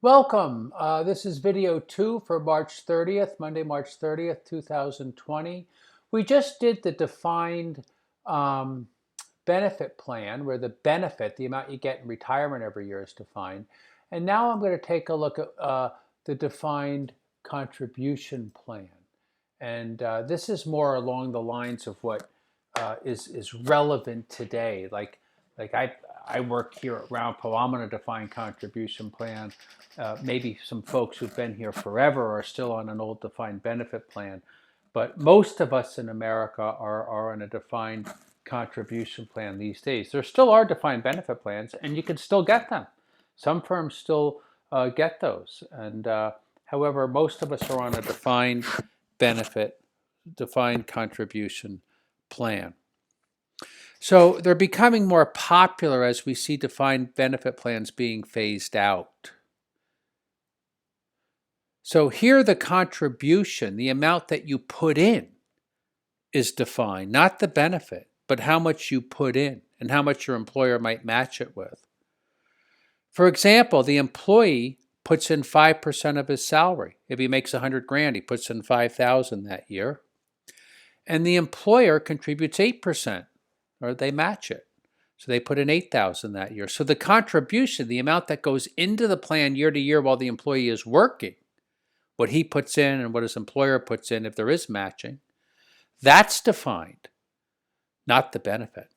Welcome. This is video 2 for March 30th, Monday, March 30th, 2020. We just did the defined um, benefit plan where the benefit, the amount you get in retirement every year, is defined. And now I'm going to take a look at the defined contribution plan. And this is more along the lines of what is relevant today. Like I work here at Round Roundpole. I'm on a defined contribution plan. Maybe some folks who've been here forever are still on an old defined benefit plan. But most of us in America are on a defined contribution plan these days. There still are defined benefit plans, and you can still get them. Some firms still get those. And however, most of us are on a defined benefit, defined contribution plan. So they're becoming more popular as we see defined benefit plans being phased out. So here the contribution, the amount that you put in, is defined, not the benefit, but how much you put in and how much your employer might match it with. For example, the employee puts in 5% of his salary. If he makes 100 grand, he puts in 5,000 that year. And the employer contributes 8%, or they match it. So they put in 8,000 that year. So the contribution, the amount that goes into the plan year to year while the employee is working, what he puts in and what his employer puts in, if there is matching, that's defined, not the benefit.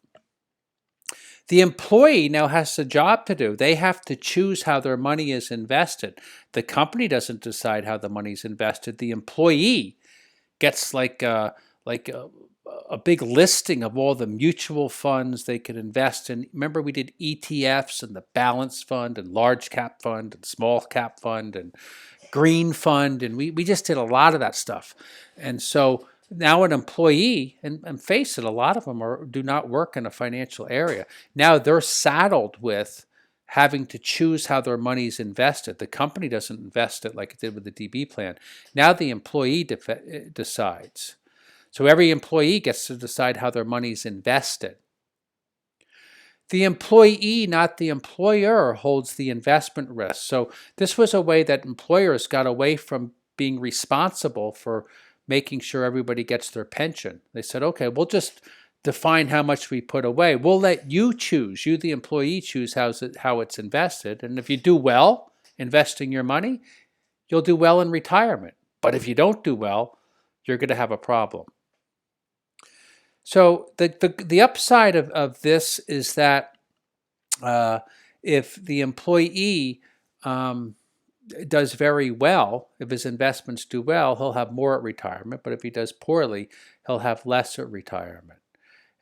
The employee now has a job to do. They have to choose how their money is invested. The company doesn't decide how the money is invested. The employee gets like a big listing of all the mutual funds they could invest in. Remember, we did ETFs and the balanced fund and large cap fund and small cap fund and green fund, and we just did a lot of that stuff. And so now an employee, and face it, a lot of them do not work in a financial area. Now they're saddled with having to choose how their money is invested. The company doesn't invest it like it did with the DB plan. Now the employee decides. So every employee gets to decide how their money is invested. The employee, not the employer, holds the investment risk. So this was a way that employers got away from being responsible for making sure everybody gets their pension. They said, okay, we'll just define how much we put away. We'll let you choose, you the employee choose how it's invested. And if you do well investing your money, you'll do well in retirement. But if you don't do well, you're going to have a problem. So the upside of this is that if the employee does very well, if his investments do well, he'll have more at retirement. But if he does poorly, he'll have less at retirement.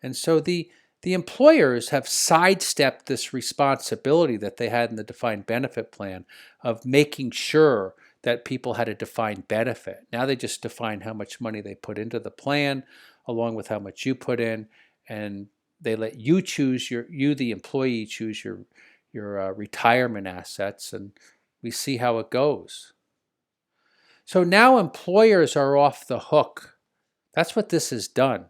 And so the employers have sidestepped this responsibility that they had in the defined benefit plan of making sure that people had a defined benefit. Now they just define how much money they put into the plan, along with how much you put in, and they let you choose you the employee choose your retirement assets, and we see how it goes. So now employers are off the hook. That's what this has done.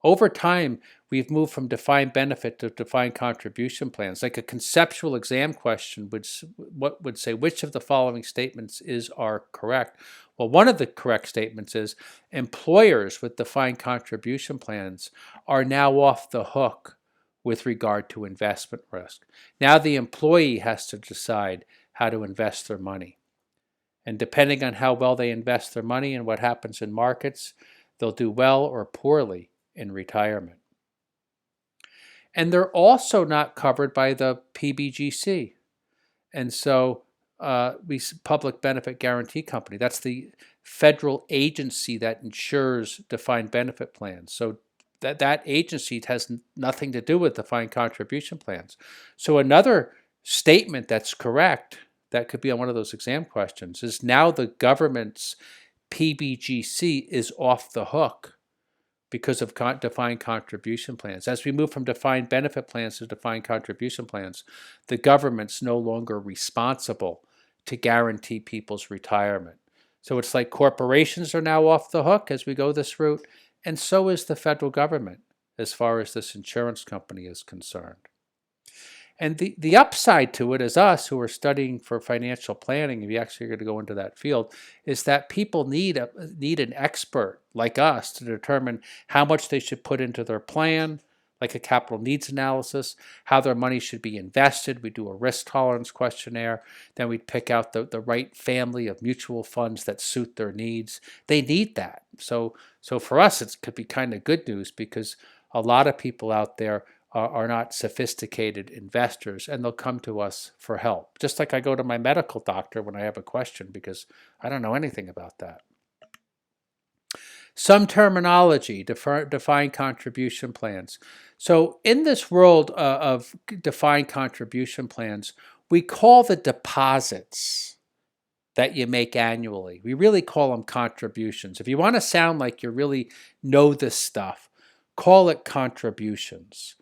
Over time, we've moved from defined benefit to defined contribution plans. Like a conceptual exam question would say, which of the following statements are correct? Well, one of the correct statements is employers with defined contribution plans are now off the hook with regard to investment risk. Now the employee has to decide how to invest their money. And depending on how well they invest their money and what happens in markets, they'll do well or poorly in retirement. And they're also not covered by the PBGC. And so Public Benefit Guarantee Company, that's the federal agency that insures defined benefit plans. So that agency has nothing to do with defined contribution plans. So another statement that's correct, that could be on one of those exam questions, is now the government's PBGC is off the hook because of defined contribution plans. As we move from defined benefit plans to defined contribution plans, the government's no longer responsible to guarantee people's retirement. So it's like corporations are now off the hook as we go this route, and so is the federal government as far as this insurance company is concerned. And the upside to it is us who are studying for financial planning, if you actually are going to go into that field, is that people need an expert like us to determine how much they should put into their plan, like a capital needs analysis, how their money should be invested. We do a risk tolerance questionnaire. Then we pick out the right family of mutual funds that suit their needs. They need that. So for us, it could be kind of good news because a lot of people out there are not sophisticated investors, and they'll come to us for help. Just like I go to my medical doctor when I have a question because I don't know anything about that. Some terminology, defined contribution plans. So in this world of defined contribution plans, we call the deposits that you make annually, we really call them contributions. If you want to sound like you really know this stuff, call it contributions.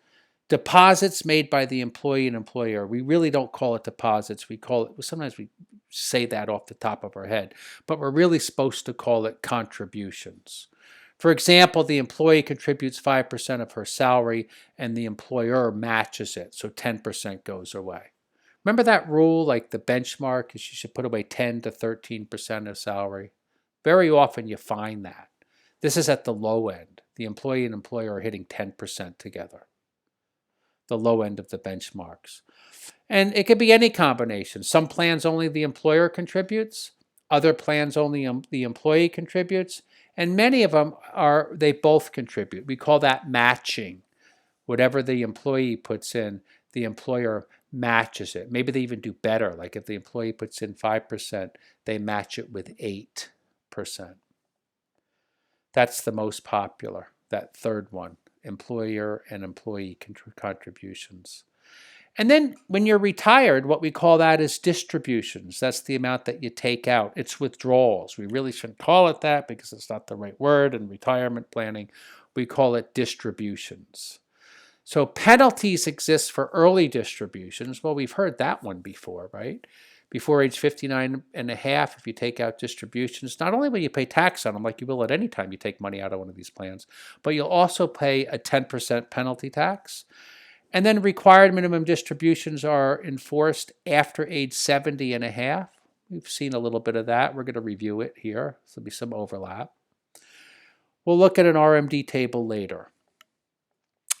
Deposits made by the employee and employer, we really don't call it deposits. We call it, sometimes we say that off the top of our head, but we're really supposed to call it contributions. For example, the employee contributes 5% of her salary and the employer matches it, so 10% goes away. Remember that rule, like the benchmark is you should put away 10 to 13% of salary? Very often you find that. This is at the low end. The employee and employer are hitting 10% together, the low end of the benchmarks. And it could be any combination. Some plans only the employer contributes, other plans only the employee contributes, and many of them they both contribute. We call that matching. Whatever the employee puts in, the employer matches it. Maybe they even do better. Like if the employee puts in 5%, they match it with 8%. That's the most popular, that third one, employer and employee contributions. And then when you're retired, what we call that is distributions. That's the amount that you take out. It's withdrawals. We really shouldn't call it that because it's not the right word in retirement planning. We call it distributions. So penalties exist for early distributions. Well, we've heard that one before, right? Before age 59 and a half, if you take out distributions, not only will you pay tax on them like you will at any time you take money out of one of these plans, but you'll also pay a 10% penalty tax. And then required minimum distributions are enforced after age 70 and a half. We've seen a little bit of that. We're going to review it here. So there'll be some overlap. We'll look at an RMD table later.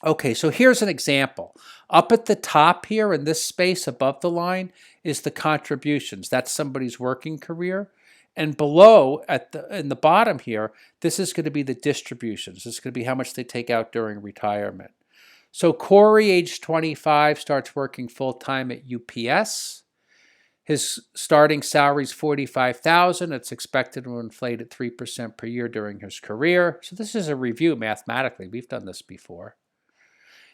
Okay, so here's an example. Up at the top here in this space above the line is the contributions. That's somebody's working career. And below, in the bottom here, this is going to be the distributions. This is going to be how much they take out during retirement. So Corey, age 25, starts working full-time at UPS. His starting salary is $45,000. It's expected to inflate at 3% per year during his career. So this is a review mathematically. We've done this before.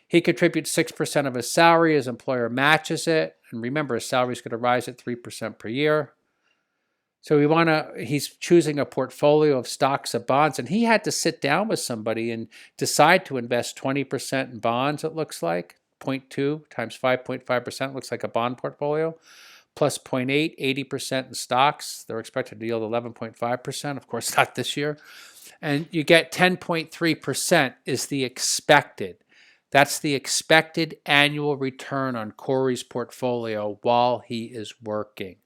He contributes 6% of his salary. His employer matches it. And remember, his salary is going to rise at 3% per year. So he's choosing a portfolio of stocks and bonds, and he had to sit down with somebody and decide to invest 20% in bonds, it looks like. 0.2 times 5.5% looks like a bond portfolio. Plus 0.8, 80% in stocks. They're expected to yield 11.5%. Of course, not this year. And you get 10.3% is the expected. That's the expected annual return on Corey's portfolio while he is working.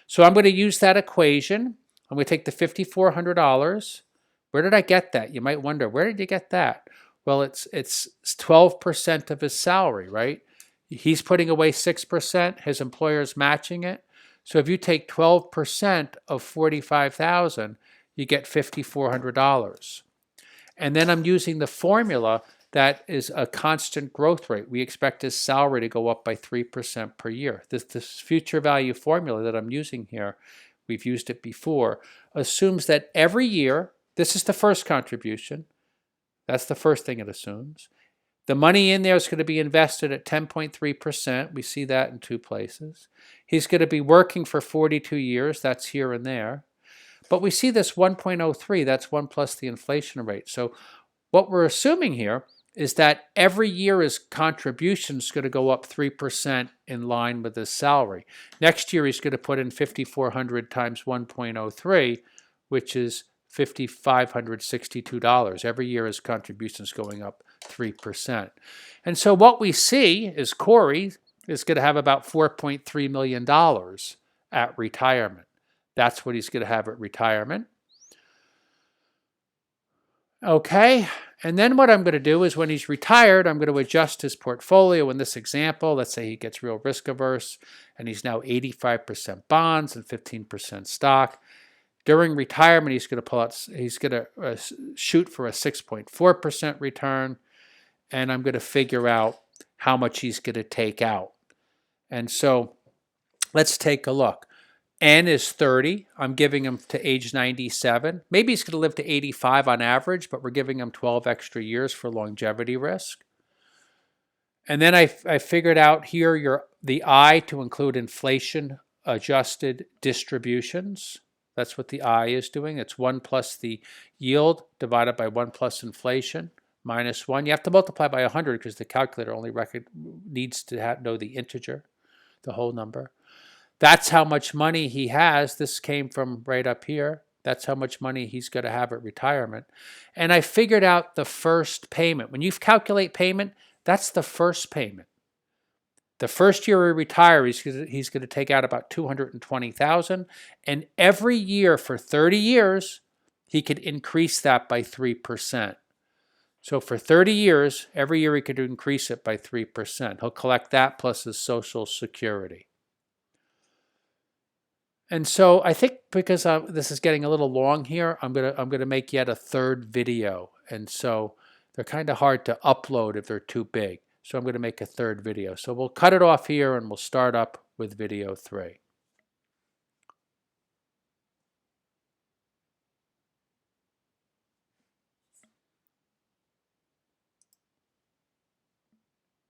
So I'm going to use that equation. I'm going to take the $5,400. Where did I get that? You might wonder, where did you get that? Well, it's 12% of his salary, right? He's putting away 6%. His employer's matching it. So if you take 12% of $45,000, you get $5,400. And then I'm using the formula that is a constant growth rate. We expect his salary to go up by 3% per year. This future value formula that I'm using here, we've used it before, assumes that every year, this is the first contribution. That's the first thing it assumes. The money in there is going to be invested at 10.3%. We see that in two places. He's going to be working for 42 years. That's here and there. But we see this 1.03. That's 1 plus the inflation rate. So what we're assuming here is that every year his contribution is going to go up 3% in line with his salary. Next year he's going to put in $5,400 times 1.03, which is $5,562. Every year his contribution is going up 3%. And so what we see is Corey is going to have about $4.3 million at retirement. That's what he's going to have at retirement. Okay, and then what I'm going to do is when he's retired, I'm going to adjust his portfolio. In this example, let's say he gets real risk averse and he's now 85% bonds and 15% stock. During retirement, he's going to shoot for a 6.4% return, and I'm going to figure out how much he's going to take out. And so let's take a look. N is 30. I'm giving him to age 97. Maybe he's going to live to 85 on average, but we're giving him 12 extra years for longevity risk. And then I figured out here the I to include inflation adjusted distributions. That's what the I is doing. It's 1 plus the yield divided by 1 plus inflation minus 1. You have to multiply by 100 because the calculator only needs to know the integer, the whole number. That's how much money he has. This came from right up here. That's how much money he's going to have at retirement. And I figured out the first payment. When you calculate payment, that's the first payment. The first year he retires, he's going to take out about $220,000, and every year for 30 years, he could increase that by 3%. So for 30 years, every year he could increase it by 3%. He'll collect that plus his Social Security. And so I think because this is getting a little long here, I'm gonna make yet a third video, and so they're kind of hard to upload if they're too big. So I'm going to make a third video. So we'll cut it off here and we'll start up with video 3.